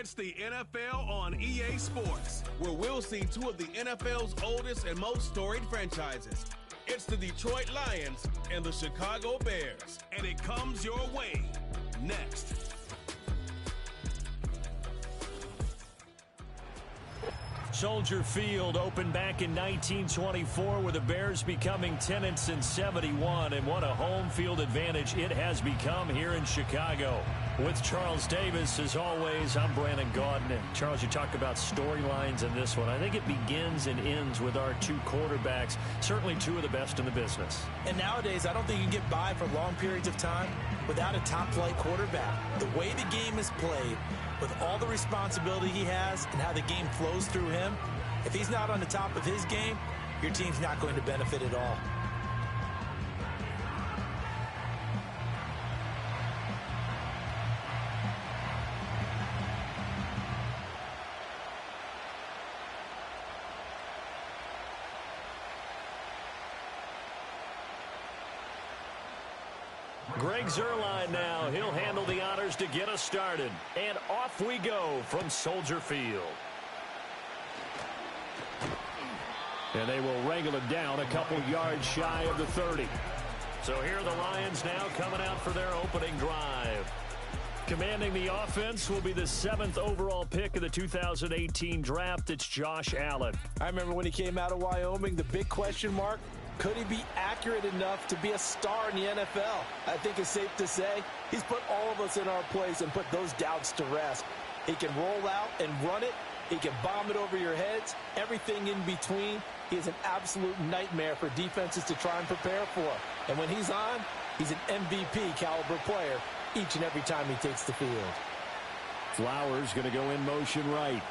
It's the NFL on EA Sports, where we'll see two of the NFL's oldest and most storied franchises. It's the Detroit Lions and the Chicago Bears, and it comes your way next. Soldier Field opened back in 1924 with the Bears becoming tenants in 71, and what a home field advantage it has become here in Chicago. With Charles Davis, as always, I'm Brandon Gaudin. And Charles, you talk about storylines in this one. I think it begins and ends with our two quarterbacks, certainly two of the best in the business. And nowadays, I don't think you can get by for long periods of time without a top-flight quarterback. The way the game is played, with all the responsibility he has and how the game flows through him, if he's not on the top of his game, your team's not going to benefit at all. Greg Zuerlein now. He'll handle the honors to get us started. And off we go from Soldier Field. And they will wrangle it down a couple yards shy of the 30. So here are the Lions now coming out for their opening drive. Commanding the offense will be the 7th overall pick of the 2018 draft. It's Josh Allen. I remember when he came out of Wyoming, the big question mark, could he be accurate enough to be a star in the NFL? I think it's safe to say he's put all of us in our place and put those doubts to rest. He can roll out and run it. He can bomb it over your heads. Everything in between. He is an absolute nightmare for defenses to try and prepare for. And when he's on, he's an MVP caliber player each and every time he takes the field. Flowers going to go in motion right.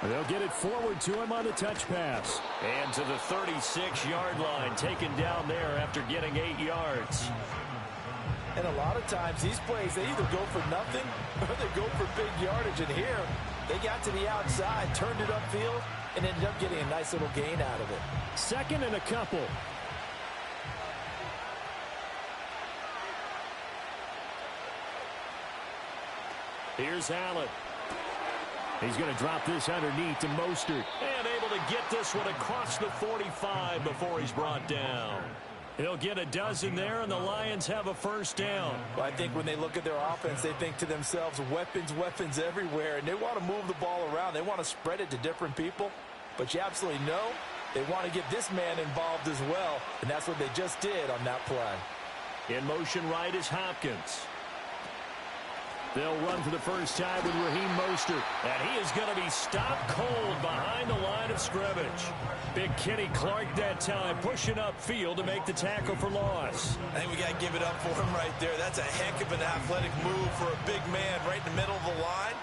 They'll get it forward to him on the touch pass. And to the 36-yard line, taken down there after getting 8 yards. And a lot of times, these plays, they either go for nothing or they go for big yardage. And here, they got to the outside, turned it upfield, and ended up getting a nice little gain out of it. 2nd and a couple. Here's Allen. He's going to drop this underneath to Mostert. And able to get this one across the 45 before he's brought down. He'll get a dozen there, and the Lions have a first down. Well, I think when they look at their offense, they think to themselves, weapons, weapons everywhere. And they want to move the ball around. They want to spread it to different people. But you absolutely know they want to get this man involved as well. And that's what they just did on that play. In motion right is Hopkins. They'll run for the first time with Raheem Mostert. And he is going to be stopped cold behind the line of scrimmage. Big Kenny Clark that time pushing upfield to make the tackle for loss. I think we got to give it up for him right there. That's a heck of an athletic move for a big man right in the middle of the line.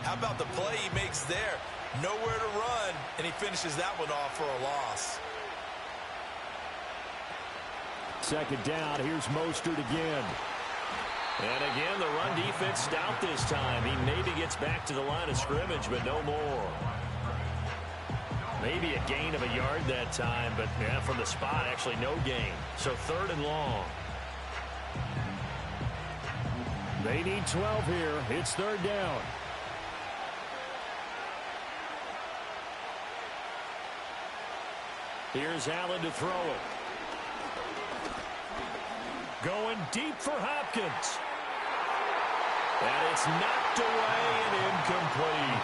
How about the play he makes there? Nowhere to run, and he finishes that one off for a loss. 2nd down. Here's Mostert again. And again, the run defense stout this time. He maybe gets back to the line of scrimmage, but no more. Maybe a gain of a yard that time, but yeah, from the spot, actually no gain. So 3rd and long. They need 12 here. It's 3rd down. Here's Allen to throw it. Going deep for Hopkins. And it's knocked away and incomplete.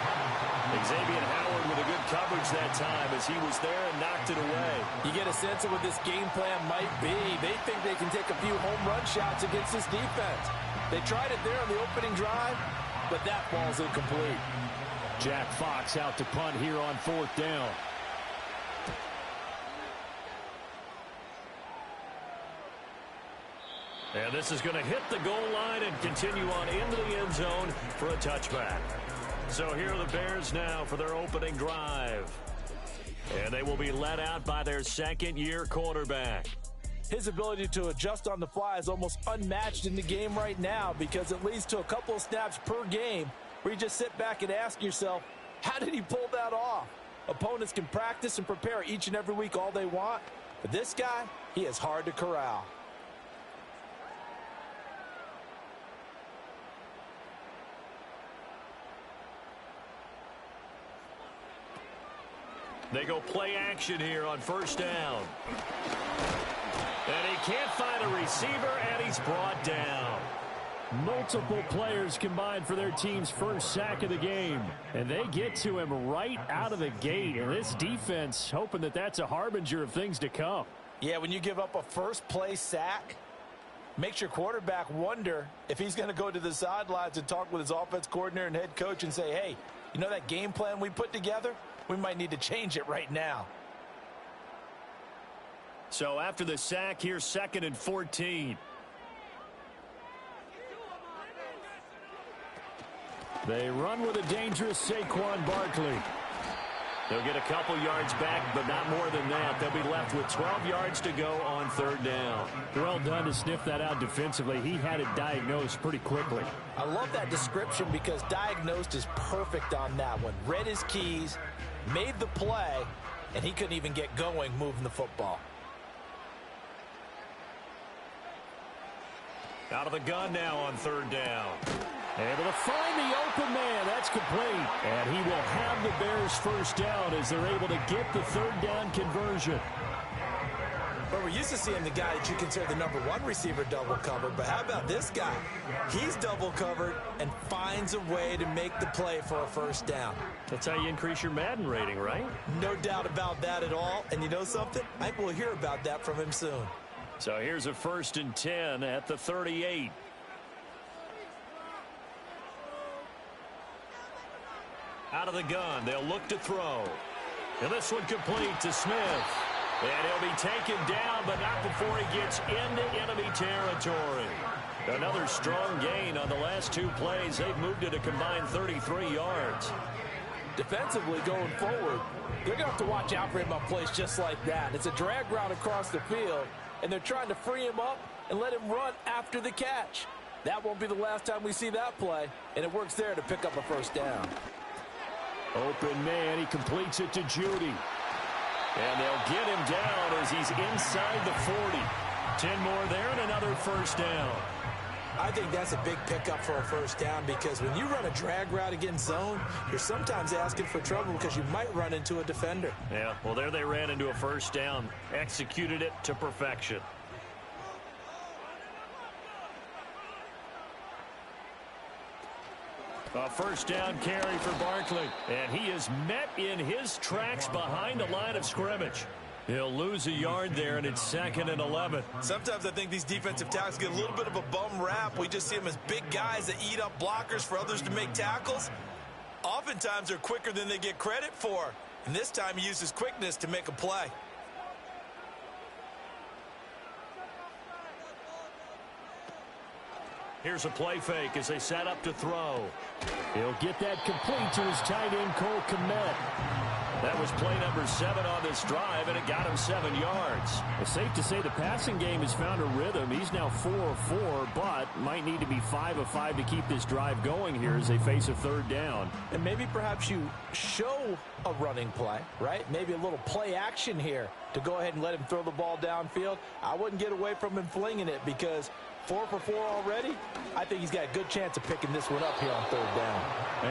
Xavier Howard with a good coverage that time as he was there and knocked it away. You get a sense of what this game plan might be. They think they can take a few home run shots against this defense. They tried it there on the opening drive, but that ball's incomplete. Jack Fox out to punt here on 4th down. And this is going to hit the goal line and continue on into the end zone for a touchback. So here are the Bears now for their opening drive. And they will be led out by their 2nd-year quarterback. His ability to adjust on the fly is almost unmatched in the game right now because it leads to a couple of snaps per game where you just sit back and ask yourself, how did he pull that off? Opponents can practice and prepare each and every week all they want, but this guy, he is hard to corral. They go play action here on first down. And he can't find a receiver, and he's brought down. Multiple players combined for their team's first sack of the game. And they get to him right out of the gate. And this defense hoping that that's a harbinger of things to come. Yeah, when you give up a first-play sack, makes your quarterback wonder if he's going to go to the sidelines and talk with his offense coordinator and head coach and say, hey, you know that game plan we put together? We might need to change it right now. So after the sack, here's 2nd and 14. They run with a dangerous Saquon Barkley. They'll get a couple yards back, but not more than that. They'll be left with 12 yards to go on 3rd down. Well done to sniff that out defensively. He had it diagnosed pretty quickly. I love that description because diagnosed is perfect on that one. Read his keys, made the play, and he couldn't even get going moving the football. Out of the gun now on 3rd down. Able to find the open man. That's complete. And he will have the Bears first down as they're able to get the 3rd down conversion. But we're used to seeing the guy that you consider the #1 receiver double covered. But how about this guy? He's double covered and finds a way to make the play for a first down. That's how you increase your Madden rating, right? No doubt about that at all. And you know something? I think we'll hear about that from him soon. So here's a 1st and 10 at the 38. Out of the gun, they'll look to throw. And this one complete to Smith. And he'll be taken down, but not before he gets into enemy territory. Another strong gain on the last 2 plays. They've moved it a combined 33 yards. Defensively going forward, they're going to have to watch out for him on plays just like that. It's a drag route across the field, and they're trying to free him up and let him run after the catch. That won't be the last time we see that play, and it works there to pick up a first down. Open man, he completes it to Judy. And they'll get him down as he's inside the 40. 10 more there and another first down. I think that's a big pickup for a first down because when you run a drag route against zone, you're sometimes asking for trouble because you might run into a defender. Yeah, well, there they ran into a first down. Executed it to perfection. A first down carry for Barkley. And he is met in his tracks behind the line of scrimmage. He'll lose a yard there, and it's 2nd and 11. Sometimes I think these defensive tackles get a little bit of a bum rap. We just see them as big guys that eat up blockers for others to make tackles. Oftentimes they're quicker than they get credit for. And this time he uses quickness to make a play. Here's a play fake as they set up to throw. He'll get that complete to his tight end, Cole Kmet. That was play number 7 on this drive, and it got him 7 yards. It's safe to say the passing game has found a rhythm. He's now 4 of 4, but might need to be 5 of 5 to keep this drive going here as they face a 3rd down. And maybe perhaps you show a running play, right? Maybe a little play action here to go ahead and let him throw the ball downfield. I wouldn't get away from him flinging it because 4 for 4 already. I think he's got a good chance of picking this one up here on 3rd down.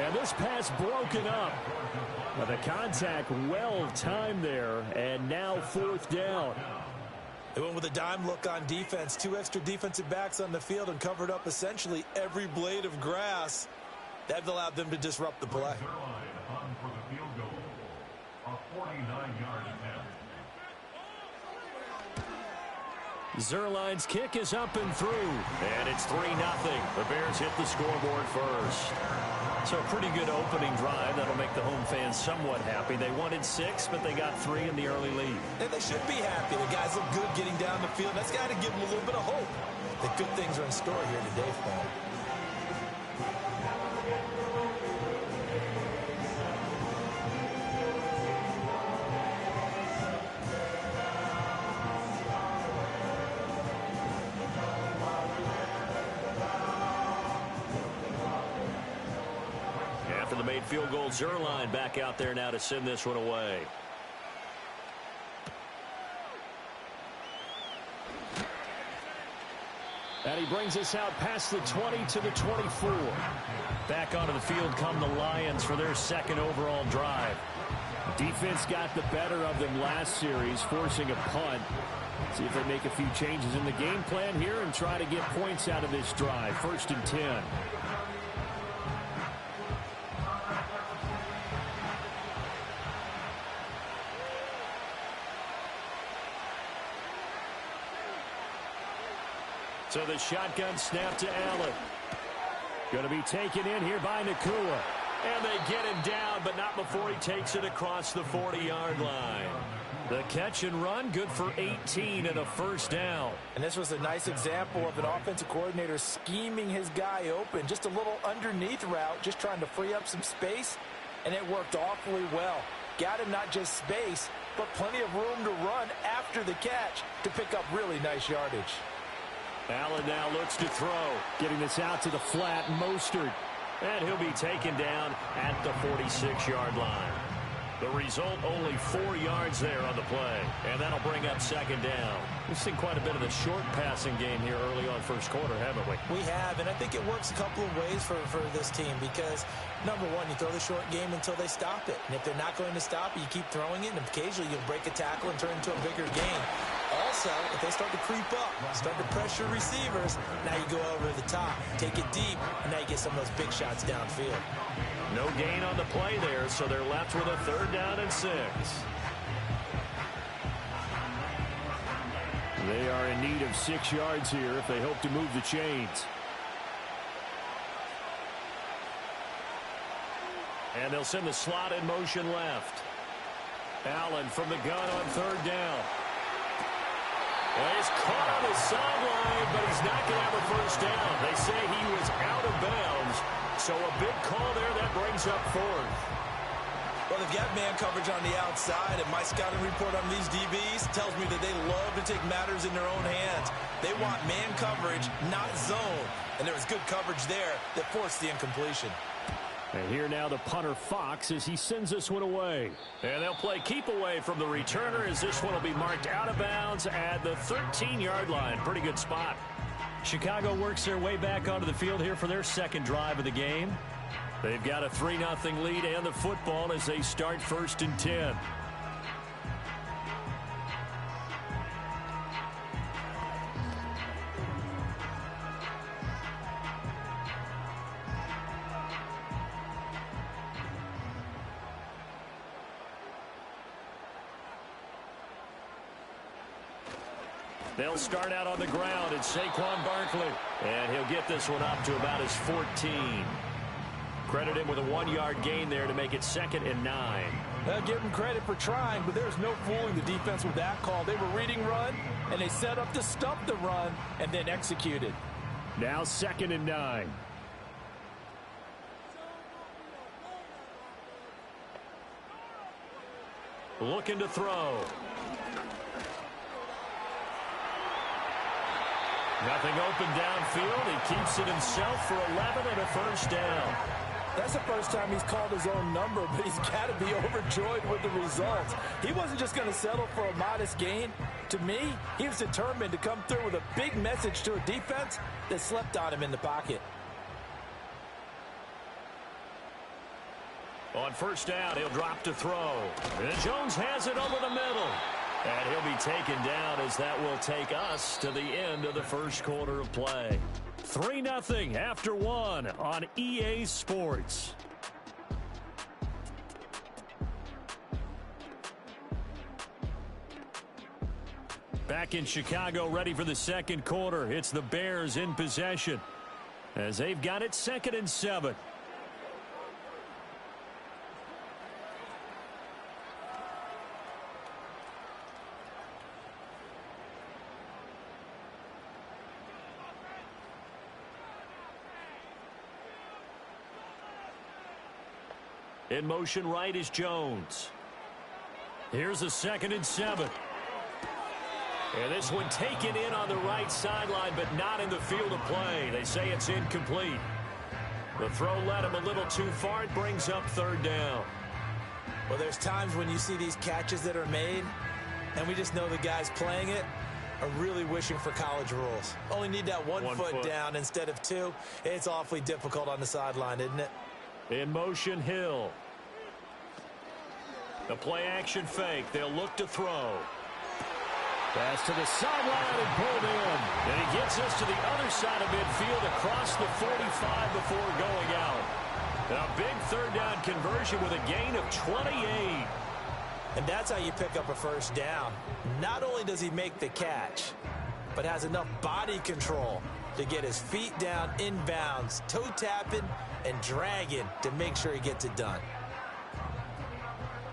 And this pass broken up. The contact well timed there, and now 4th down. They went with a dime look on defense. 2 extra defensive backs on the field and covered up essentially every blade of grass. That allowed them to disrupt the play. Zerline's kick is up and through, and it's 3-0. The Bears hit the scoreboard first. So a pretty good opening drive. That'll make the home fans somewhat happy. They wanted 6, but they got 3 in the early lead. And they should be happy. The guys look good getting down the field. That's got to give them a little bit of hope that good things are in store here today for them. The made field goal, Zerline back out there now to send this one away. And he brings us out past the 20 to the 24. Back onto the field come the Lions for their 2nd overall drive. Defense got the better of them last series, forcing a punt. See if they make a few changes in the game plan here and try to get points out of this drive. 1st and 10. So the shotgun snap to Allen. Going to be taken in here by Nakua. And they get him down, but not before he takes it across the 40-yard line. The catch and run, good for 18 and a first down. And this was a nice example of an offensive coordinator scheming his guy open. Just a little underneath route, just trying to free up some space, and it worked awfully well. Got him not just space, but plenty of room to run after the catch to pick up really nice yardage. Allen now looks to throw. Getting this out to the flat, Mostert. And he'll be taken down at the 46-yard line. The result, only 4 yards there on the play. And that'll bring up 2nd down. We've seen quite a bit of the short passing game here early on first quarter, haven't we? We have, and I think it works a couple of ways for this team because, number one, you throw the short game until they stop it. And if they're not going to stop it, you keep throwing it, and occasionally you'll break a tackle and turn it into a bigger game. Also, if they start to creep up, start to pressure receivers, now you go over the top, take it deep, and now you get some of those big shots downfield. No gain on the play there, so they're left with a 3rd down and 6. They are in need of 6 yards here if they hope to move the chains. And they'll send the slot in motion left. Allen from the gun on 3rd down. Well, he's caught on the sideline, but he's not going to have a first down. They say he was out of bounds, so a big call there that brings up 4th. Well, they've got man coverage on the outside, and my scouting report on these DBs tells me that they love to take matters in their own hands. They want man coverage, not zone, and there was good coverage there that forced the incompletion. And here now the punter Fox as he sends this one away. And they'll play keep away from the returner as this one will be marked out of bounds at the 13-yard line. Pretty good spot. Chicago works their way back onto the field here for their 2nd drive of the game. They've got a 3-0 lead and the football as they start 1st and 10. They'll start out on the ground. It's Saquon Barkley. And he'll get this one up to about his 14. Credit him with a 1-yard gain there to make it 2nd and 9. I'll give him credit for trying, but there's no fooling the defense with that call. They were reading run, and they set up to stop the run and then executed. Now 2nd and 9. Looking to throw. Nothing open downfield. He keeps it himself for 11 and a first down. That's the first time he's called his own number, but he's got to be overjoyed with the results. He wasn't just going to settle for a modest gain. To me, he was determined to come through with a big message to a defense that slept on him in the pocket. On 1st down, he'll drop to throw. And Jones has it over the middle. And he'll be taken down as that will take us to the end of the first quarter of play. 3-0 after 1 on EA Sports. Back in Chicago, ready for the 2nd quarter. It's the Bears in possession as they've got it 2nd and 7. In motion right is Jones. Here's a 2nd and 7. And this one taken in on the right sideline, but not in the field of play. They say it's incomplete. The throw led him a little too far. It brings up 3rd down. Well, there's times when you see these catches that are made, and we just know the guys playing it are really wishing for college rules. Only need that one foot down instead of 2. It's awfully difficult on the sideline, isn't it? In motion, Hill. The play-action fake. They'll look to throw. Pass to the sideline and pulled in. And he gets us to the other side of midfield across the 45 before going out. A big third down conversion with a gain of 28. And that's how you pick up a first down. Not only does he make the catch, but has enough body control to get his feet down inbounds, toe tapping and dragging to make sure he gets it done.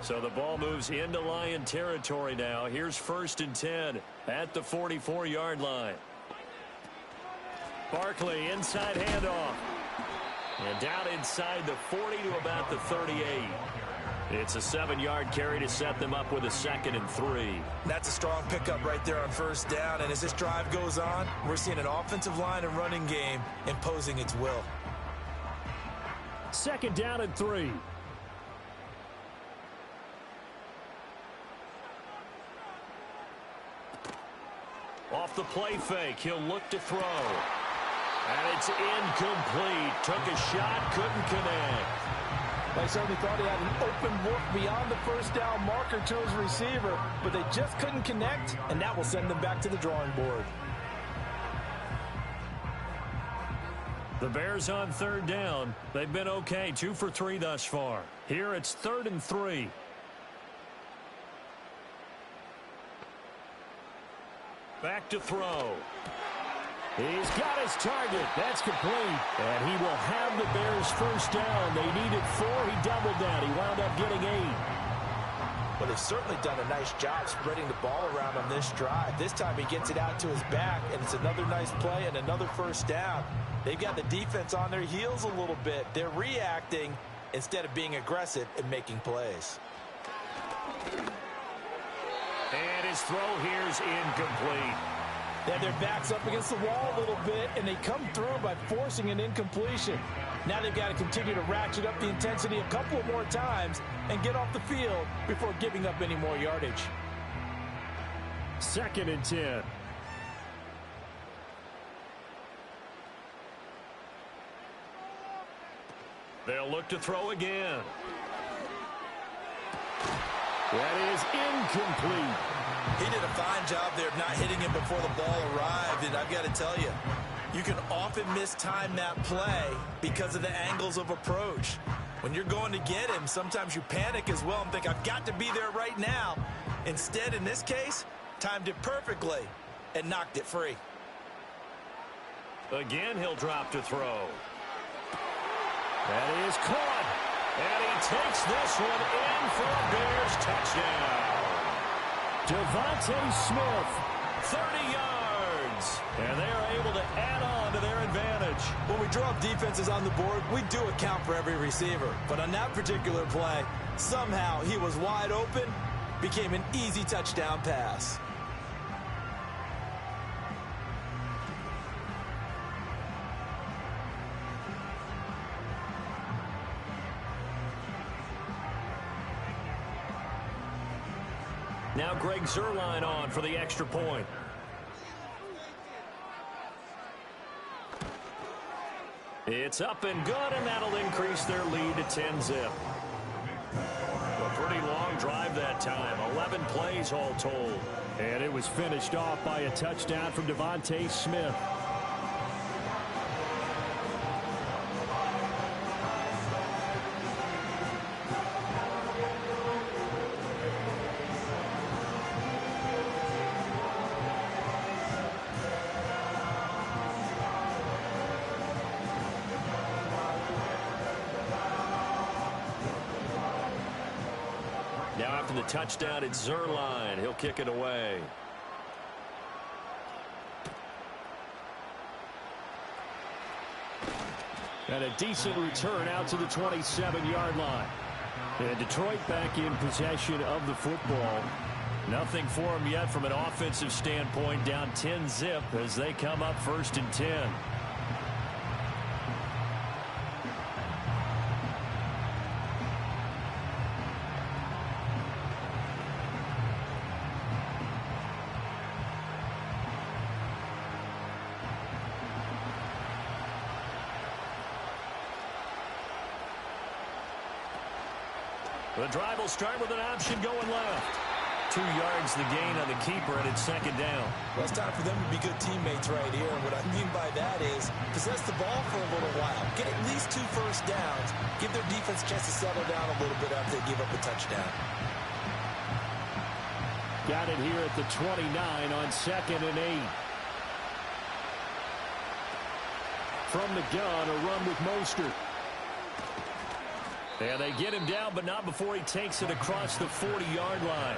So the ball moves into Lion territory now. Here's 1st and 10 at the 44-yard line. Barkley, inside handoff. And down inside the 40 to about the 38. It's a 7-yard carry to set them up with a 2nd and 3. That's a strong pickup right there on first down. And as this drive goes on, we're seeing an offensive line and running game imposing its will. 2nd down and 3. Off the play fake, he'll look to throw. And it's incomplete. Took a shot, couldn't connect. They certainly thought he had an open look beyond the first down marker to his receiver, but they just couldn't connect, and that will send them back to the drawing board. The Bears on 3rd down. They've been okay, 2 for 3 thus far. Here it's 3rd and 3. Back to throw. He's got his target. That's complete. And he will have the Bears first down. They needed 4. He doubled that. He wound up getting 8. Well, they've certainly done a nice job spreading the ball around on this drive. This time he gets it out to his back, and it's another nice play and another first down. They've got the defense on their heels a little bit. They're reacting instead of being aggressive and making plays. And his throw here's incomplete. They have their backs up against the wall a little bit, and they come through by forcing an incompletion. Now they've got to continue to ratchet up the intensity a couple of more times and get off the field before giving up any more yardage. 2nd and 10. They'll look to throw again. That is incomplete. He did a fine job there of not hitting him before the ball arrived, and I've got to tell you, you can often mistime that play because of the angles of approach. When you're going to get him, sometimes you panic as well and think, I've got to be there right now. Instead, in this case, timed it perfectly and knocked it free. Again, he'll drop to throw. That is caught. And he takes this one in for a Bears touchdown. Devontae Smith, 30 yards. And they are able to add on to their advantage. When we draw up defenses on the board, we do account for every receiver. But on that particular play, somehow he was wide open, became an easy touchdown pass. Now Greg Zuerlein on for the extra point. It's up and good, and that'll increase their lead to 10-zip. A pretty long drive that time, 11 plays all told. And it was finished off by a touchdown from Devontae Smith. Now after the touchdown, it's Zuerlein. He'll kick it away. And a decent return out to the 27-yard line. And Detroit back in possession of the football. Nothing for them yet from an offensive standpoint, down 10-zip as they come up 1st and 10. The drive will start with an option going left. 2 yards the gain on the keeper, and it's second down. Well, it's time for them to be good teammates right here. And what I mean by that is possess the ball for a little while. Get at least 2 first downs. Give their defense a chance to settle down a little bit after they give up a touchdown. Got it here at the 29 on 2nd and 8. From the gun, a run with Mostert. And they get him down, but not before he takes it across the 40-yard line.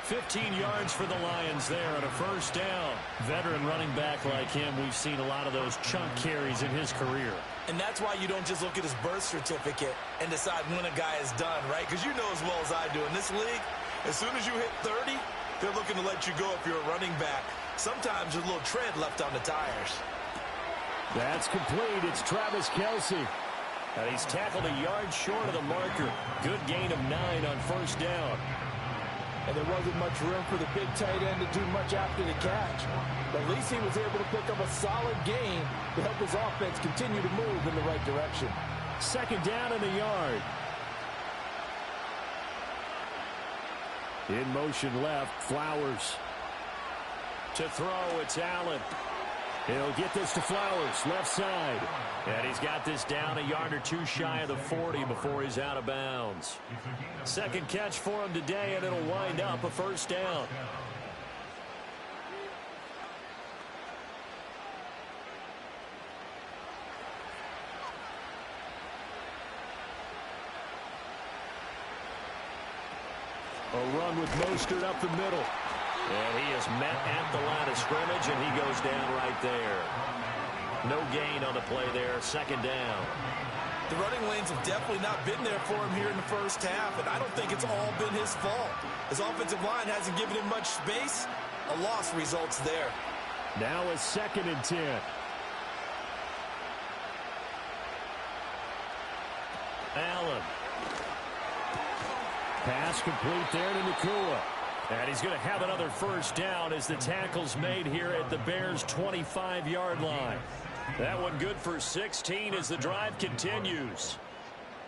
15 yards for the Lions there on a first down. Veteran running back like him, we've seen a lot of those chunk carries in his career. And that's why you don't just look at his birth certificate and decide when a guy is done, right? Because you know as well as I do, in this league, as soon as you hit 30, they're looking to let you go if you're a running back. Sometimes there's a little tread left on the tires. That's complete. It's Travis Kelce. And he's tackled a yard short of the marker. Good gain of 9 on first down. And there wasn't much room for the big tight end to do much after the catch. But at least he was able to pick up a solid gain to help his offense continue to move in the right direction. Second down in the yard. In motion left, Flowers. To throw, it's Allen. He'll get this to Flowers, left side. And he's got this down a yard or 2 shy of the 40 before he's out of bounds. Second catch for him today, and it'll wind up a first down. A run with Mostert up the middle. And he is met at the line of scrimmage, and he goes down right there. No gain on the play there, second down. The running lanes have definitely not been there for him here in the first half, and I don't think it's all been his fault. His offensive line hasn't given him much space. A loss results there. Now a 2nd and 10. Allen. Pass complete there to Nakua. And he's going to have another first down as the tackle's made here at the Bears' 25-yard line. That one good for 16 as the drive continues.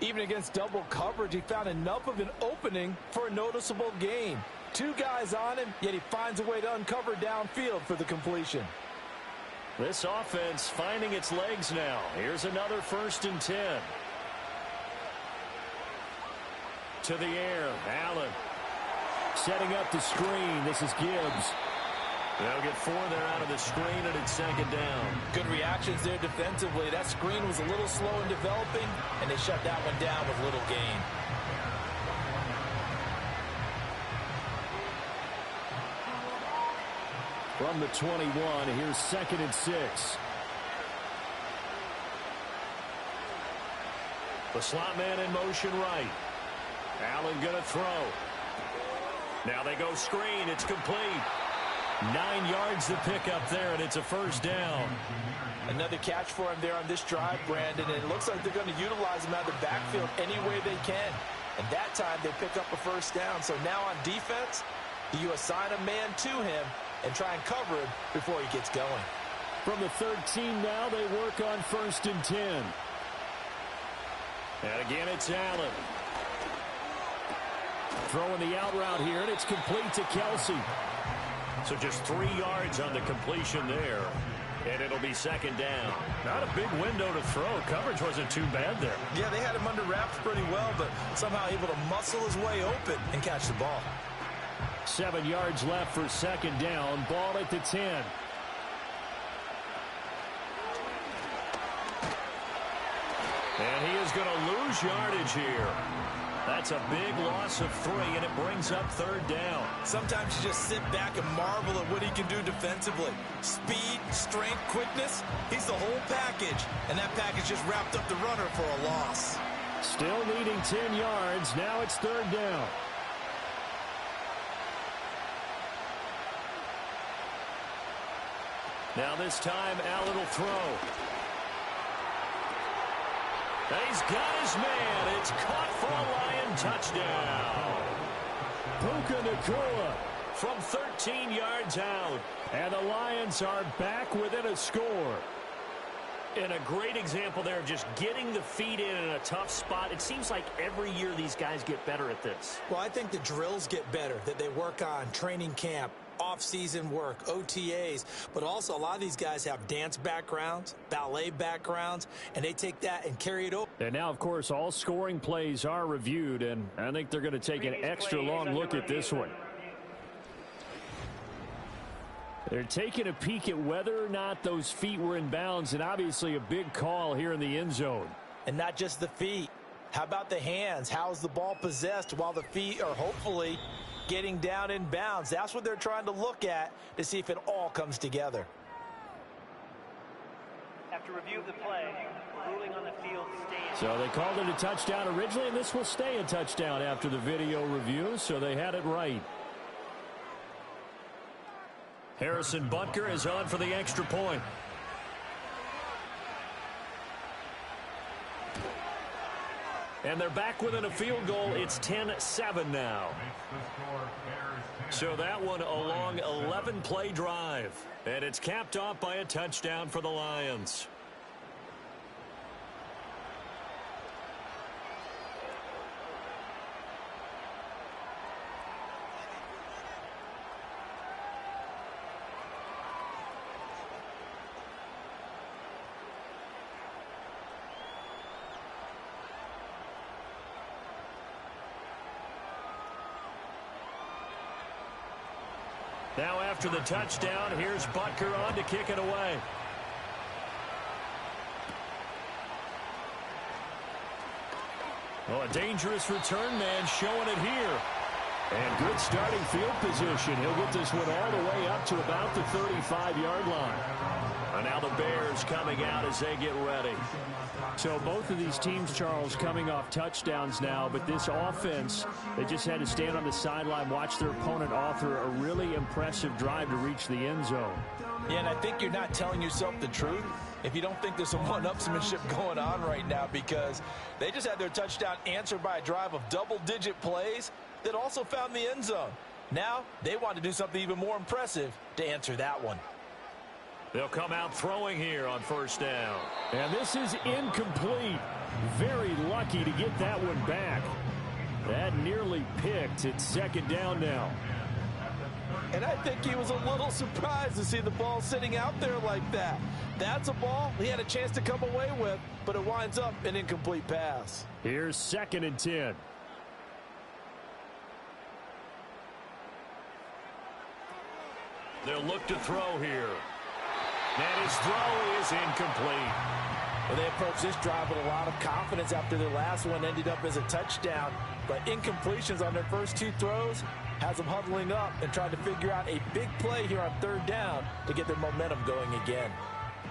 Even against double coverage, he found enough of an opening for a noticeable gain. 2 guys on him, yet he finds a way to uncover downfield for the completion. This offense finding its legs now. Here's another 1st and 10. To the air, Allen. Setting up the screen. This is Gibbs. They'll get 4 there out of the screen, and it's second down. Good reactions there defensively. That screen was a little slow in developing, and they shut that one down with little gain. From the 21, here's 2nd and 6. The slot man in motion right. Allen going to throw. Now they go screen. It's complete. 9 yards to pick up there, and it's a first down. Another catch for him there on this drive, Brandon, and it looks like they're going to utilize him out of the backfield any way they can. And that time they pick up a first down. So now on defense, you assign a man to him and try and cover him before he gets going. From the 13 now, they work on 1st and 10. And again, it's Allen. Throwing the out route here, and it's complete to Kelce. So just 3 yards on the completion there, and it'll be second down. Not a big window to throw. Coverage wasn't too bad there. Yeah, they had him under wraps pretty well, but somehow able to muscle his way open and catch the ball. 7 yards left for second down. Ball at the 10. And he is going to lose yardage here. That's a big loss of 3, and it brings up third down. Sometimes you just sit back and marvel at what he can do defensively. Speed, strength, quickness, he's the whole package. And that package just wrapped up the runner for a loss. Still needing 10 yards. Now it's third down. Now this time, Allen will throw. He's got his man. It's caught for a Lion touchdown. Puka Nacua from 13 yards out. And the Lions are back within a score. And a great example there of just getting the feet in a tough spot. It seems like every year these guys get better at this. Well, I think the drills get better that they work on, training camp, off-season work, OTAs, but also a lot of these guys have dance backgrounds, ballet backgrounds, and they take that and carry it over. And now, of course, all scoring plays are reviewed, and I think they're going to take an extra long look at this one. They're taking a peek at whether or not those feet were in bounds, and obviously a big call here in the end zone. And not just the feet. How about the hands? How's the ball possessed while the feet are hopefully getting down in bounds? That's what they're trying to look at to see if it all comes together. After review of the play, ruling on the field stands. So they called it a touchdown originally, and this will stay a touchdown after the video review, so they had it right. Harrison Butker is on for the extra point. And they're back within a field goal. It's 10-7 now. So that one a long 11-play drive. And it's capped off by a touchdown for the Lions. Now after the touchdown, here's Butker on to kick it away. Oh, a dangerous return man showing it here. And good starting field position. He'll get this one all the way up to about the 35-yard line. And now the Bears coming out as they get ready. So both of these teams, Charles, coming off touchdowns now, but this offense, they just had to stand on the sideline, watch their opponent author a really impressive drive to reach the end zone. Yeah, and I think you're not telling yourself the truth if you don't think there's some one-upsmanship going on right now, because they just had their touchdown answered by a drive of double-digit plays that also found the end zone. Now they want to do something even more impressive to answer that one. They'll come out throwing here on first down. And this is incomplete. Very lucky to get that one back. That nearly picked. It's second down now. And I think he was a little surprised to see the ball sitting out there like that. That's a ball he had a chance to come away with, but it winds up an incomplete pass. Here's 2nd and 10. They'll look to throw here. And his throw is incomplete. Well, they approached this drive with a lot of confidence after their last one ended up as a touchdown. But incompletions on their first 2 throws has them huddling up and trying to figure out a big play here on 3rd down to get their momentum going again.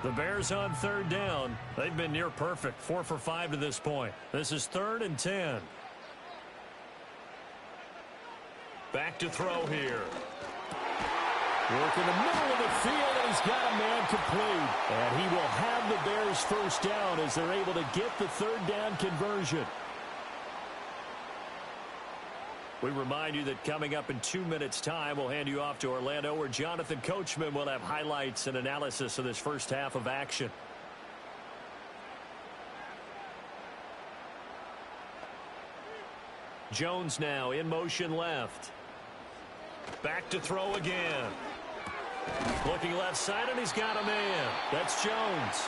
The Bears on 3rd down. They've been near perfect. 4 for 5 to this point. This is 3rd and 10. Back to throw here. Work in the middle of the field, and he's got a man complete. And he will have the Bears first down as they're able to get the 3rd down conversion. We remind you that coming up in 2 minutes' time, we'll hand you off to Orlando, where Jonathan Coachman will have highlights and analysis of this first half of action. Jones now in motion left. Back to throw again. Looking left side, and he's got a man. That's Jones.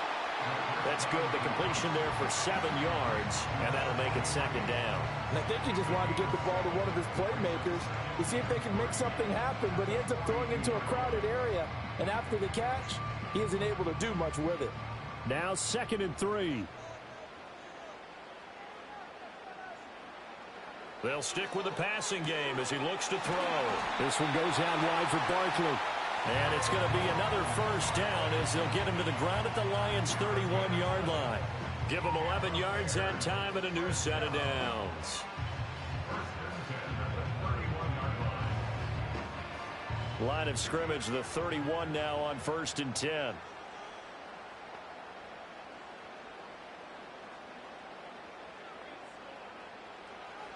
That's good. The completion there for 7 yards, and that'll make it 2nd down. And I think he just wanted to get the ball to one of his playmakers to see if they can make something happen, but he ends up throwing into a crowded area, and after the catch, he isn't able to do much with it. Now 2nd and 3. They'll stick with the passing game as he looks to throw. This one goes out wide for Barkley. And it's going to be another first down as they'll get him to the ground at the Lions' 31-yard line. Give him 11 yards that time and a new set of downs. Line of scrimmage, the 31 now on 1st and 10.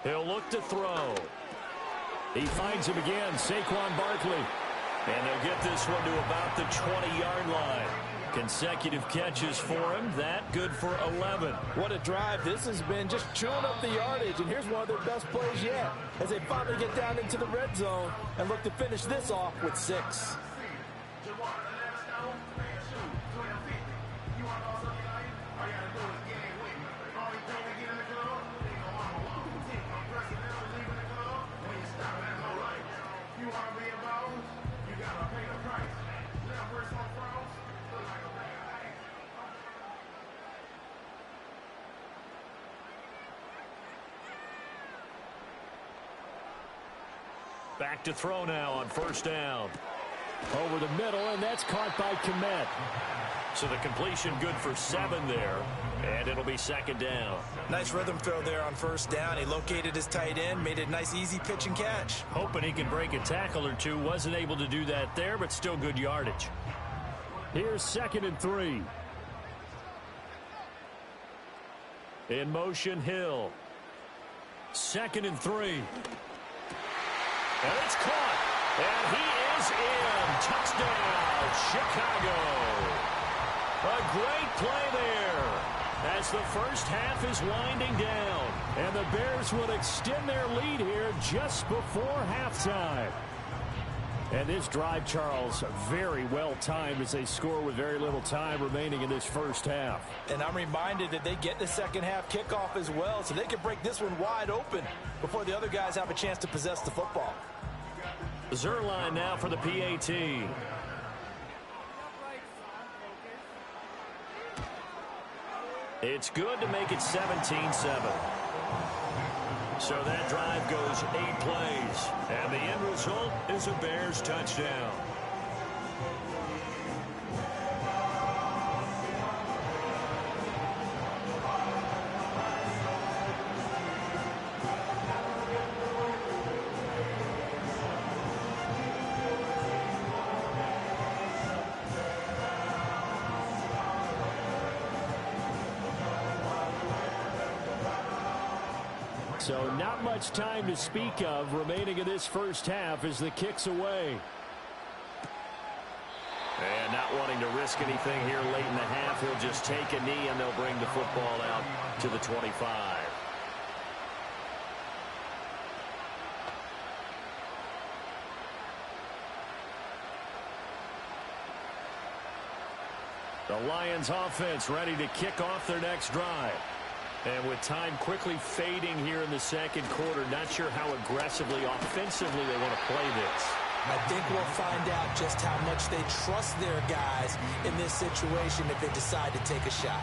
He'll look to throw. He finds him again, Saquon Barkley. And they'll get this one to about the 20-yard line. Consecutive catches for him. That good for 11. What a drive this has been, just chewing up the yardage. And here's one of their best plays yet as they finally get down into the red zone and look to finish this off with 6. Back to throw now on first down. Over the middle, and that's caught by Komet. So the completion good for 7 there, and it'll be second down. Nice rhythm throw there on first down. He located his tight end, made it a nice easy pitch and catch. Hoping he can break a tackle or two. Wasn't able to do that there, but still good yardage. Here's 2nd and 3. In motion, Hill. 2nd and 3. And it's caught. And he is in. Touchdown, Chicago. A great play there as the first half is winding down. And the Bears will extend their lead here just before halftime. And this drive, Charles, very well timed as they score with very little time remaining in this first half. And I'm reminded that they get the second half kickoff as well, so they can break this one wide open before the other guys have a chance to possess the football. Zerline now for the PAT. It's good to make it 17-7. So that drive goes 8 plays. And the end result is a Bears touchdown. So not much time to speak of remaining in this first half as the kick's away. And not wanting to risk anything here late in the half, he'll just take a knee and they'll bring the football out to the 25. The Lions offense ready to kick off their next drive. And with time quickly fading here in the second quarter, not sure how aggressively, offensively they want to play this. I think we'll find out just how much they trust their guys in this situation if they decide to take a shot.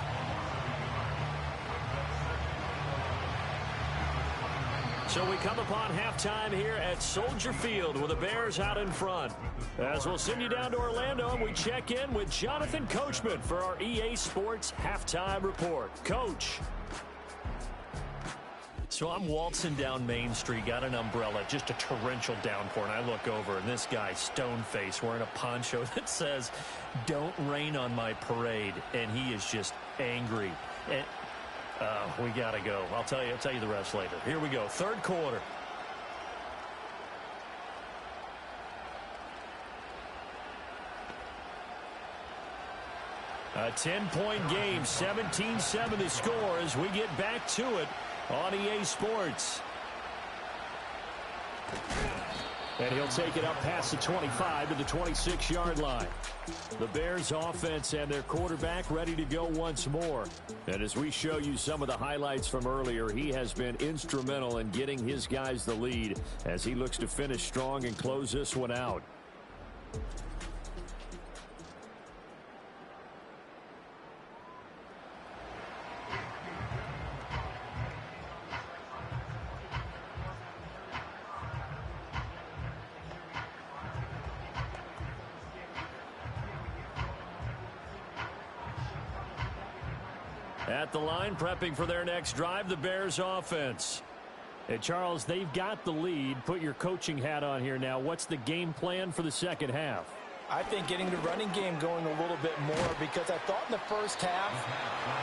So we come upon halftime here at Soldier Field with the Bears out in front. As we'll send you down to Orlando and we check in with Jonathan Coachman for our EA Sports Halftime Report. Coach. So I'm waltzing down Main Street, got an umbrella, just a torrential downpour, and I look over, and this guy, stone-faced, wearing a poncho that says, "Don't rain on my parade," and he is just angry. And we got to go. I'll tell you the rest later. Here we go, third quarter. A 10-point game, 17-7 the score as we get back to it on EA Sports. And he'll take it up past the 25 to the 26-yard line. The Bears offense and their quarterback ready to go once more. And as we show you some of the highlights from earlier, he has been instrumental in getting his guys the lead as he looks to finish strong and close this one out. At the line, prepping for their next drive, the Bears offense. Hey, Charles, they've got the lead. Put your coaching hat on here now. What's the game plan for the second half? I think getting the running game going a little bit more because I thought in the first half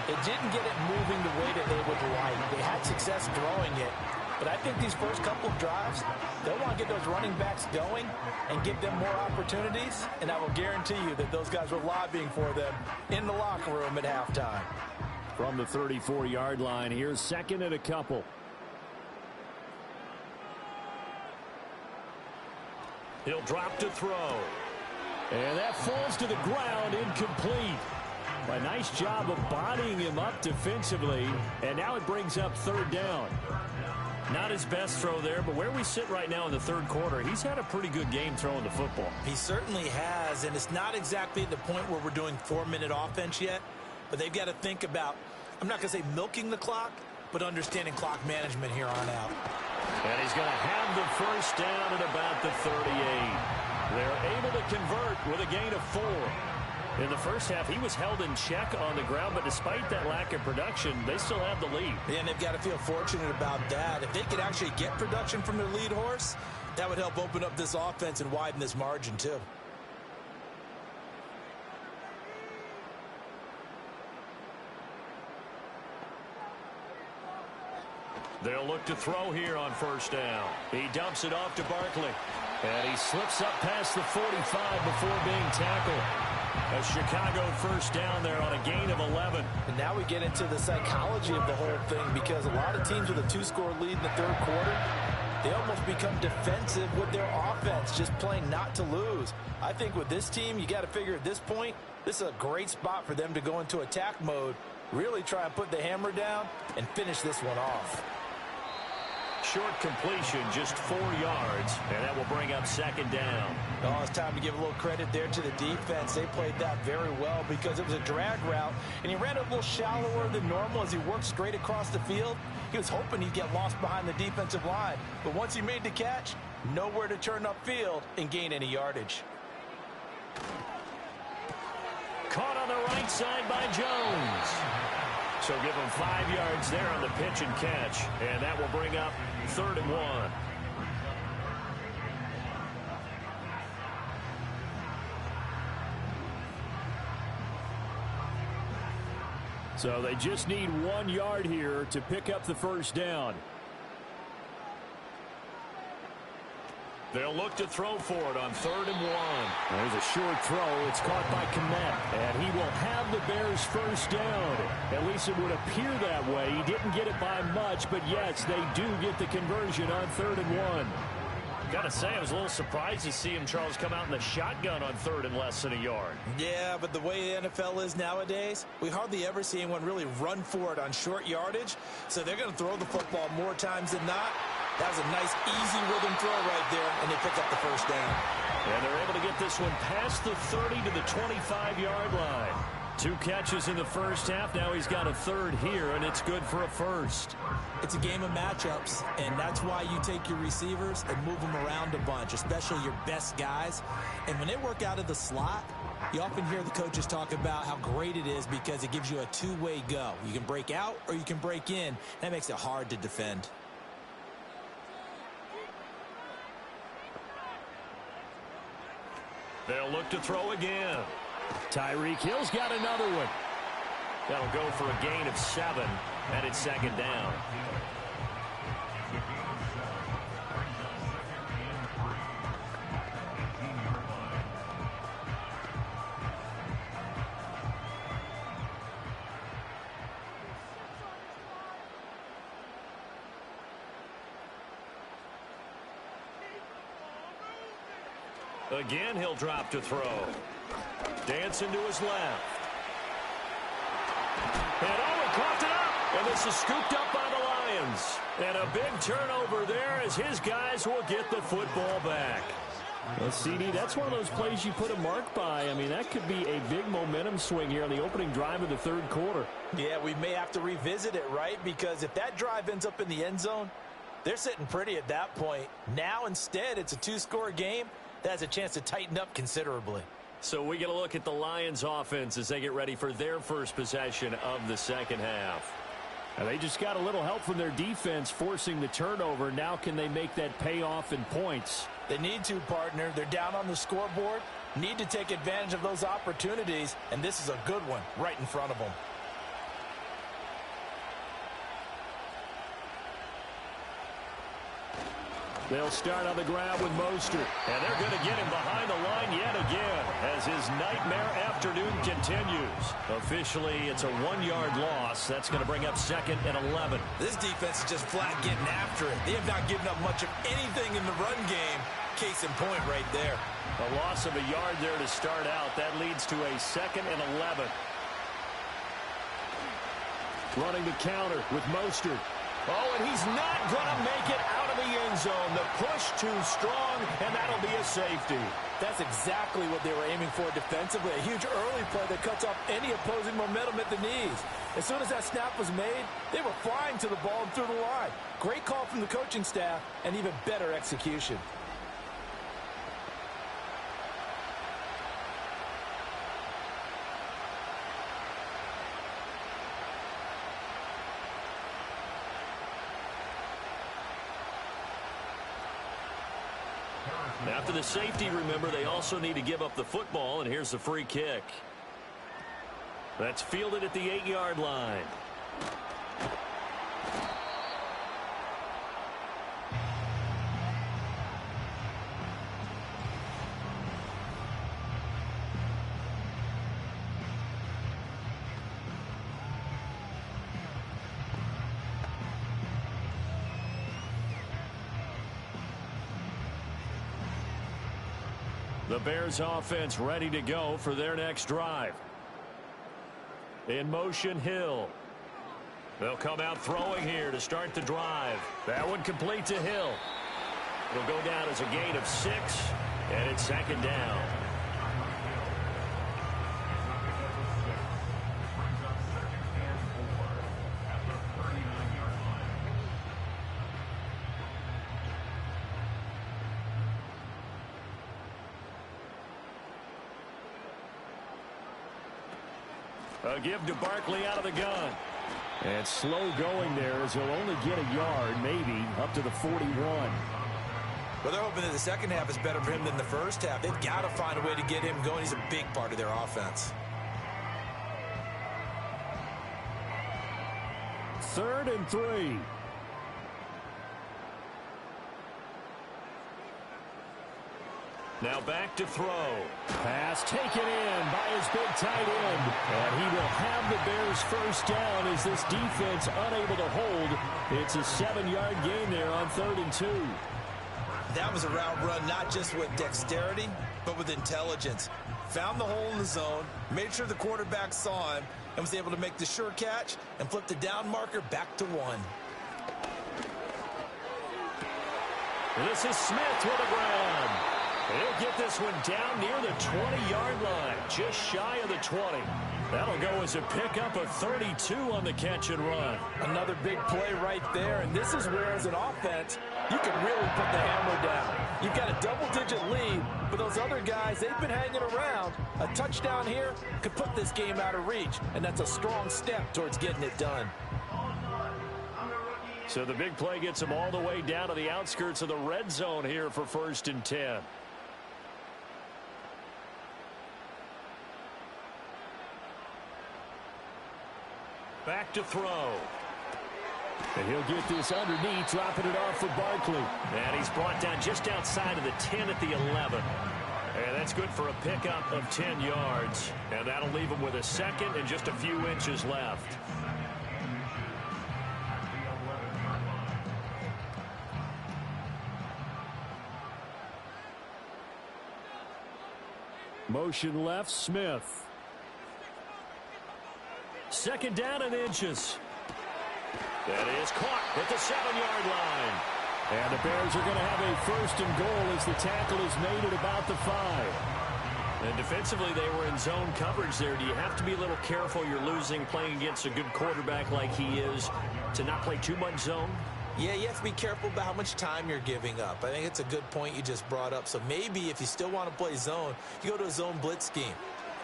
it didn't get it moving the way that they would like. They had success throwing it, But I think these first couple of drives, they'll want to get those running backs going and give them more opportunities. And I will guarantee you that those guys were lobbying for them in the locker room at halftime. From the 34-yard line, here's second and a couple. He'll drop to throw. And that falls to the ground, incomplete. A nice job of bodying him up defensively. And now it brings up third down. Not his best throw there, but where we sit right now in the third quarter, he's had a pretty good game throwing the football. He certainly has, and it's not exactly the point where we're doing 4-minute offense yet, but they've got to think about, I'm not going to say milking the clock, but understanding clock management here on out. And he's going to have the first down at about the 38. They're able to convert with a gain of 4. In the first half, he was held in check on the ground, but despite that lack of production, they still have the lead. And they've got to feel fortunate about that. If they could actually get production from their lead horse, that would help open up this offense and widen this margin too. They'll look to throw here on first down. He dumps it off to Barkley. And he slips up past the 45 before being tackled. A Chicago first down there on a gain of 11. And now we get into the psychology of the whole thing, because a lot of teams with a 2-score lead in the third quarter, they almost become defensive with their offense, just playing not to lose. I think with this team, you got to figure at this point, this is a great spot for them to go into attack mode, really try and put the hammer down and finish this one off. Short completion, just 4 yards, and that will bring up second down. Oh, it's time to give a little credit there to the defense. They played that very well because it was a drag route, and he ran a little shallower than normal as he worked straight across the field. He was hoping he'd get lost behind the defensive line, but once he made the catch, nowhere to turn upfield and gain any yardage. Caught on the right side by Jones. So give him 5 yards there on the pitch and catch. And that will bring up 3rd and 1. So they just need 1 yard here to pick up the first down. They'll look to throw for it on 3rd and 1. There's a short throw. It's caught by Kmet. And he will have the Bears first down. At least it would appear that way. He didn't get it by much, but yes, they do get the conversion on 3rd and 1. Gotta say, I was a little surprised to see him, Charles, come out in the shotgun on 3rd and less than a yard. Yeah, but the way the NFL is nowadays, we hardly ever see anyone really run for it on short yardage. So they're going to throw the football more times than not. That was a nice, easy rhythm throw right there, and they pick up the first down. And they're able to get this one past the 30 to the 25-yard line. 2 catches in the first half. Now he's got a third here, and it's good for a first. It's a game of matchups, and that's why you take your receivers and move them around a bunch, especially your best guys. And when they work out of the slot, you often hear the coaches talk about how great it is because it gives you a two-way go. You can break out or you can break in. That makes it hard to defend. They'll look to throw again. Tyreek Hill's got another one. That'll go for a gain of 7, and it's second down. Again, he'll drop to throw. Dancing to his left. And coughed it up. And this is scooped up by the Lions. And a big turnover there as his guys will get the football back. Well, CD, that's one of those plays you put a mark by. I mean, that could be a big momentum swing here on the opening drive of the third quarter. Yeah, we may have to revisit it, right? Because if that drive ends up in the end zone, they're sitting pretty at that point. Now, instead, it's a 2-score game. That has a chance to tighten up considerably. So we get a look at the Lions offense as they get ready for their first possession of the second half. Now they just got a little help from their defense forcing the turnover. Now can they make that pay off in points? They need to, partner. They're down on the scoreboard. Need to take advantage of those opportunities, and this is a good one right in front of them. They'll start on the ground with Mostert. And they're going to get him behind the line yet again as his nightmare afternoon continues. Officially, it's a 1-yard loss. That's going to bring up 2nd and 11. This defense is just flat getting after it. They have not given up much of anything in the run game. Case in point right there. A loss of a yard there to start out. That leads to a 2nd and 11. Running the counter with Mostert. Oh, and he's not going to make it out of the end zone. The push too strong, and that'll be a safety. That's exactly what they were aiming for defensively. A huge early play that cuts off any opposing momentum at the knees. As soon as that snap was made, they were flying to the ball and through the line. Great call from the coaching staff, and even better execution. After the safety, remember, they also need to give up the football, and here's the free kick. That's fielded at the 8-yard line. The Bears offense ready to go for their next drive. In motion, Hill. They'll come out throwing here to start the drive. That one complete to Hill. It'll go down as a gain of 6, and it's 2nd down. A give to Barkley out of the gun. And slow going there as he'll only get a yard, maybe, up to the 41. Well, they're hoping that the second half is better for him than the first half. They've got to find a way to get him going. He's a big part of their offense. 3rd and 3. Now back to throw. Pass taken in by his big tight end. And he will have the Bears first down as this defense unable to hold. It's a 7-yard gain there on 3rd and 2. That was a route run not just with dexterity, but with intelligence. Found the hole in the zone, made sure the quarterback saw him, and was able to make the sure catch and flip the down marker back to 1. This is Smith with a grab. He'll get this one down near the 20-yard line, just shy of the 20. That'll go as a pickup of 32 on the catch and run. Another big play right there, and this is where, as an offense, you can really put the hammer down. You've got a double-digit lead, but those other guys, they've been hanging around. A touchdown here could put this game out of reach, and that's a strong step towards getting it done. So the big play gets them all the way down to the outskirts of the red zone here for 1st and 10. Back to throw. And he'll get this underneath, dropping it off for Barkley. And he's brought down just outside of the 10 at the 11. And that's good for a pickup of 10 yards. And that'll leave him with a 2nd and just a few inches left. Motion left, Smith. 2nd down and inches. That is caught at the 7-yard line. And the Bears are going to have a 1st and goal as the tackle is made at about the 5. And defensively, they were in zone coverage there. Do you have to be a little careful? You're losing playing against a good quarterback like he is to not play too much zone? Yeah, you have to be careful about how much time you're giving up. I think it's a good point you just brought up. So maybe if you still want to play zone, you go to a zone blitz scheme,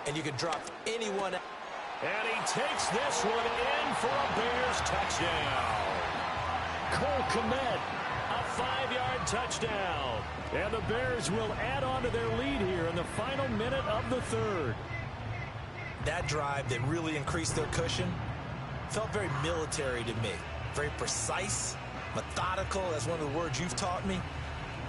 and you can drop anyone. And he takes this one in for a Bears touchdown. Cole Kmet, a 5-yard touchdown. And the Bears will add on to their lead here in the final minute of the 3rd. That drive that really increased their cushion felt very military to me. Very precise, methodical, that's one of the words you've taught me.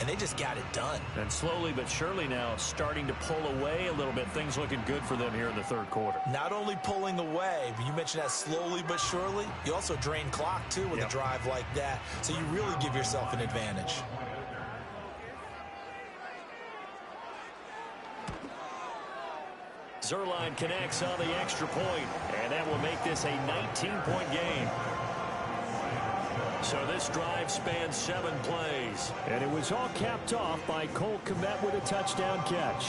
and they just got it done. And slowly but surely now starting to pull away a little bit. Things looking good for them here in the third quarter. Not only pulling away, but you mentioned that slowly but surely. You also drain clock, too, with a drive like that. So you really give yourself an advantage. Zerline connects on the extra point, and that will make this a 19-point game. So this drive spans 7 plays. And it was all capped off by Cole Kmet with a touchdown catch.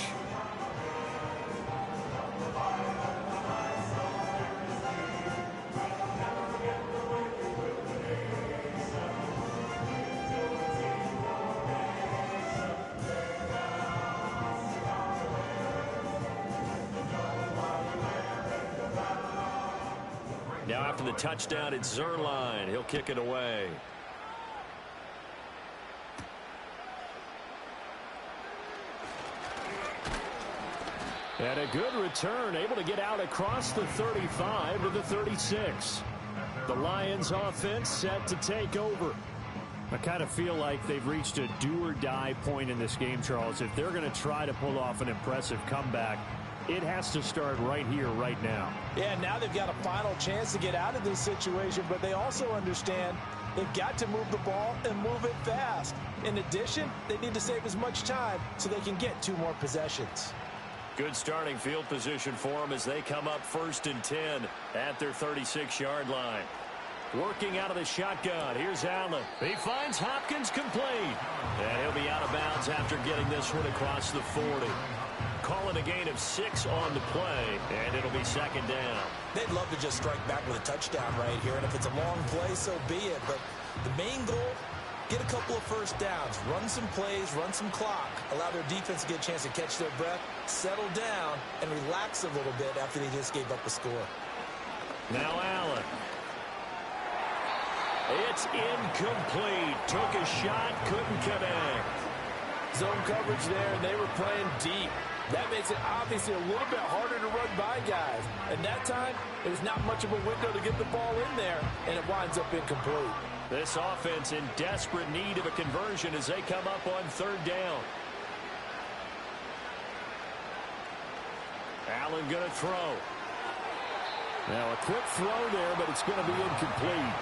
Now after the touchdown, it's Zerline. He'll kick it away. And a good return, able to get out across the 35 to the 36. The Lions offense set to take over. I kind of feel like they've reached a do-or-die point in this game, Charles. If they're going to try to pull off an impressive comeback, it has to start right here, right now. Yeah, now they've got a final chance to get out of this situation, but they also understand they've got to move the ball and move it fast. In addition, they need to save as much time so they can get 2 more possessions. Good starting field position for them as they come up 1st and 10 at their 36-yard line. Working out of the shotgun. Here's Allen. He finds Hopkins complete. And he'll be out of bounds after getting this one across the 40. Calling a gain of 6 on the play, and it'll be 2nd down. They'd love to just strike back with a touchdown right here, and if it's a long play, so be it. But the main goal, get a couple of first downs, run some plays, run some clock, allow their defense to get a chance to catch their breath, settle down, and relax a little bit after they just gave up a score. Now Allen. It's incomplete. Took a shot, couldn't connect. Zone coverage there, and they were playing deep. That makes it obviously a little bit harder to run by guys. And that time, there's not much of a window to get the ball in there, and it winds up incomplete. This offense in desperate need of a conversion as they come up on 3rd down. Allen going to throw. Now a quick throw there, but it's going to be incomplete.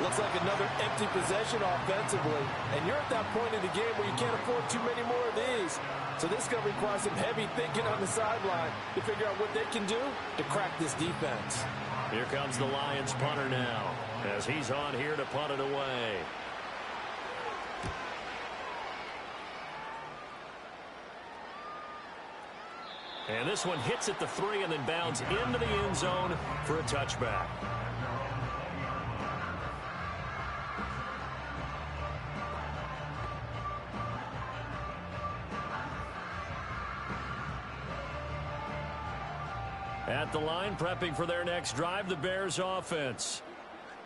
Looks like another empty possession offensively. And you're at that point in the game where you can't afford too many more of these. So this is going to require some heavy thinking on the sideline to figure out what they can do to crack this defense. Here comes the Lions punter now as he's on here to punt it away. And this one hits at the 3 and then bounds into the end zone for a touchback. At the line, prepping for their next drive, the Bears offense.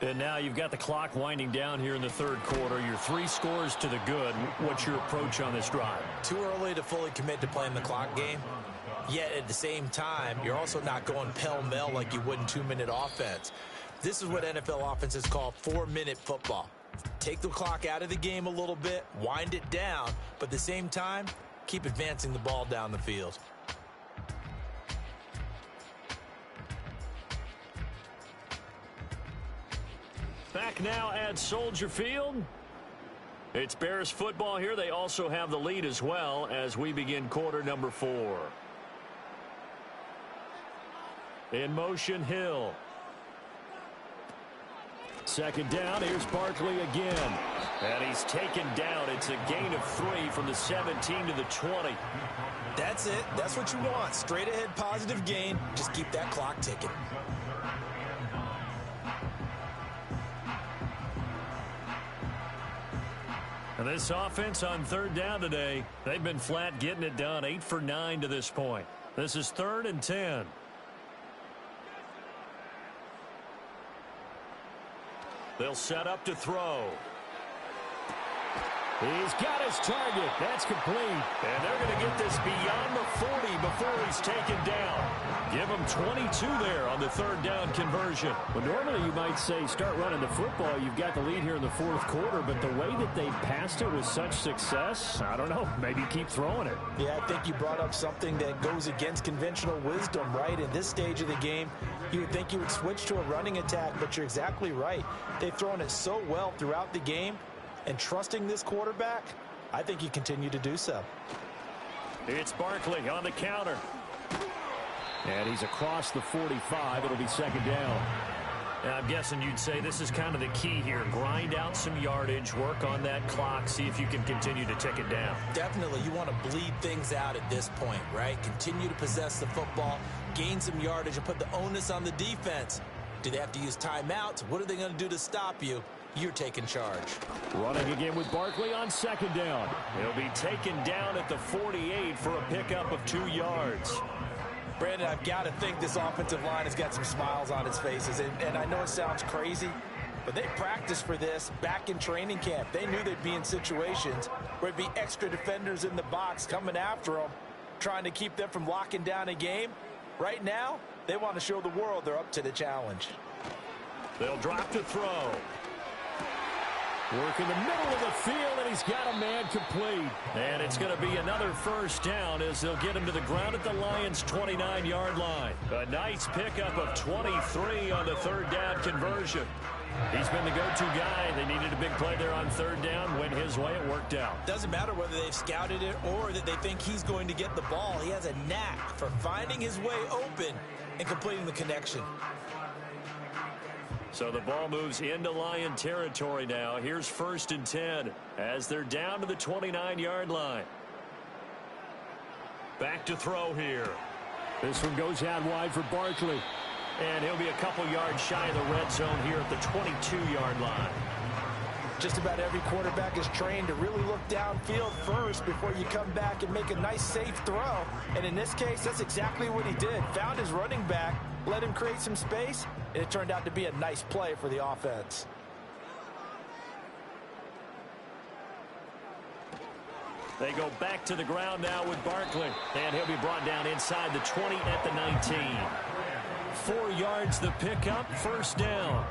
And now you've got the clock winding down here in the 3rd quarter. Your 3 scores to the good. What's your approach on this drive? Too early to fully commit to playing the clock game. Yet at the same time, you're also not going pell-mell like you would in 2-minute offense. This is what NFL offenses call 4-minute football. Take the clock out of the game a little bit, wind it down, but at the same time, keep advancing the ball down the field. Back now at Soldier Field. It's Bears football here. They also have the lead as well as we begin quarter number 4. In motion, Hill. 2nd down. Here's Barkley again. And he's taken down. It's a gain of 3 from the 17 to the 20. That's it. That's what you want. Straight ahead positive gain. Just keep that clock ticking. And this offense on 3rd down today, they've been flat getting it done. 8 for 9 to this point. This is 3rd and 10. They'll set up to throw. He's got his target. That's complete. And they're going to get this beyond the 40 before he's taken down. Give him 22 there on the third down conversion. Well, normally you might say start running the football. You've got the lead here in the fourth quarter, but the way that they passed it with such success, I don't know, maybe keep throwing it. Yeah, I think you brought up something that goes against conventional wisdom, right? In this stage of the game, you would think you would switch to a running attack, but you're exactly right. They've thrown it so well throughout the game, and trusting this quarterback, I think you continue to do so. It's Barkley on the counter. And he's across the 45. It'll be second down. And I'm guessing you'd say this is kind of the key here. Grind out some yardage, work on that clock, see if you can continue to tick it down. Definitely, you want to bleed things out at this point, right? Continue to possess the football, gain some yardage, and put the onus on the defense. Do they have to use timeouts? What are they going to do to stop you? You're taking charge. Running again with Barkley on second down. He'll be taken down at the 48 for a pickup of 2 yards. Brandon, I've got to think this offensive line has got some smiles on its faces. And I know it sounds crazy, but they practiced for this back in training camp. They knew they'd be in situations where there'd be extra defenders in the box coming after them, trying to keep them from locking down a game. Right now, they want to show the world they're up to the challenge. They'll drop to throw. Work in the middle of the field, and he's got a man complete. And it's going to be another first down as they'll get him to the ground at the Lions' 29-yard line. A nice pickup of 23 on the third down conversion. He's been the go-to guy. They needed a big play there on third down. Went his way. It worked out. Doesn't matter whether they've scouted it or that they think he's going to get the ball. He has a knack for finding his way open and completing the connection. So the ball moves into Lion territory now. Here's 1st and 10 as they're down to the 29-yard line. Back to throw here. This one goes out wide for Barkley. And he'll be a couple yards shy of the red zone here at the 22-yard line. Just about every quarterback is trained to really look downfield first before you come back and make a nice, safe throw. And in this case, that's exactly what he did. Found his running back, let him create some space, and it turned out to be a nice play for the offense. They go back to the ground now with Barkley. And he'll be brought down inside the 20 at the 19. 4 yards the pickup, first down.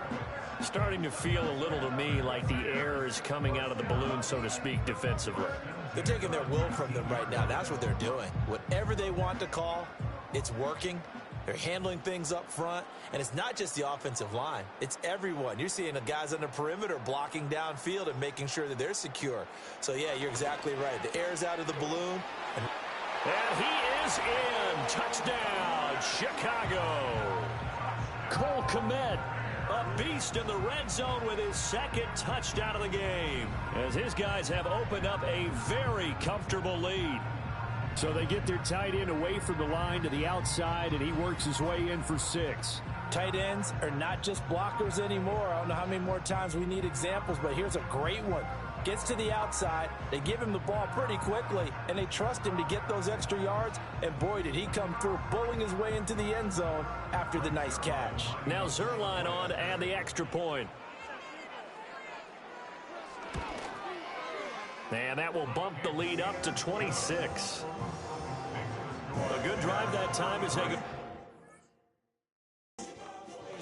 Starting to feel a little to me like the air is coming out of the balloon, so to speak, defensively. They're taking their will from them right now. That's what they're doing. Whatever they want to call, it's working. They're handling things up front, and it's not just the offensive line. It's everyone. You're seeing the guys on the perimeter blocking downfield and making sure that they're secure. So, yeah, you're exactly right. The air's out of the balloon. And he is in. Touchdown, Chicago. Cole Kmet, a beast in the red zone with his 2nd touchdown of the game, as his guys have opened up a very comfortable lead. So they get their tight end away from the line to the outside, and he works his way in for 6. Tight ends are not just blockers anymore. I don't know how many more times we need examples, but here's a great one. Gets to the outside, they give him the ball pretty quickly, and they trust him to get those extra yards, and boy, did he come through, bowling his way into the end zone after the nice catch. Now Zuerlein on to add the extra point. And that will bump the lead up to 26. A good drive that time as they go.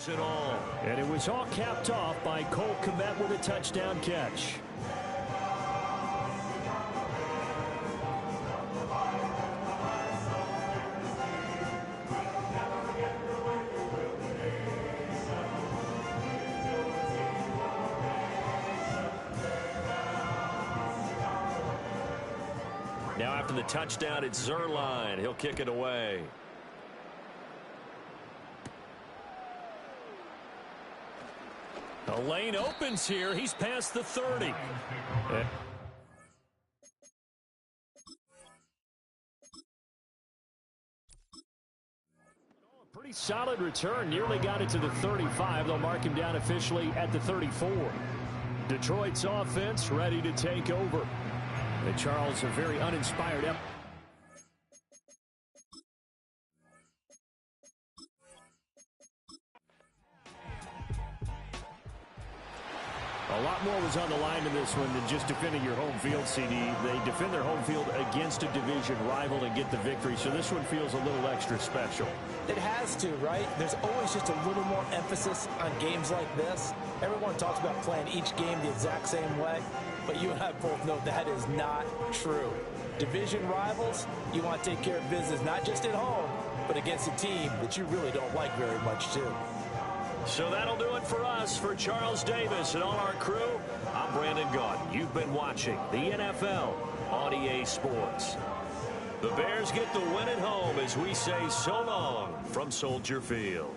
It all. And it was all capped off by Cole Kmet with a touchdown catch. Now after the touchdown, it's Zuerlein. He'll kick it away. The lane opens here. He's past the 30. Pretty solid return. Nearly got it to the 35. They'll mark him down officially at the 34. Detroit's offense ready to take over. And Charles, a very uninspired effort. A lot more was on the line in this one than just defending your home field, CD. They defend their home field against a division rival and get the victory, so this one feels a little extra special. It has to, right? There's always just a little more emphasis on games like this. Everyone talks about playing each game the exact same way, but you and I both know that is not true. Division rivals, you want to take care of business not just at home, but against a team that you really don't like very much, too. So that'll do it for us. For Charles Davis and all our crew, I'm Brandon Gaudin. You've been watching the NFL on EA Sports. The Bears get the win at home as we say so long from Soldier Field.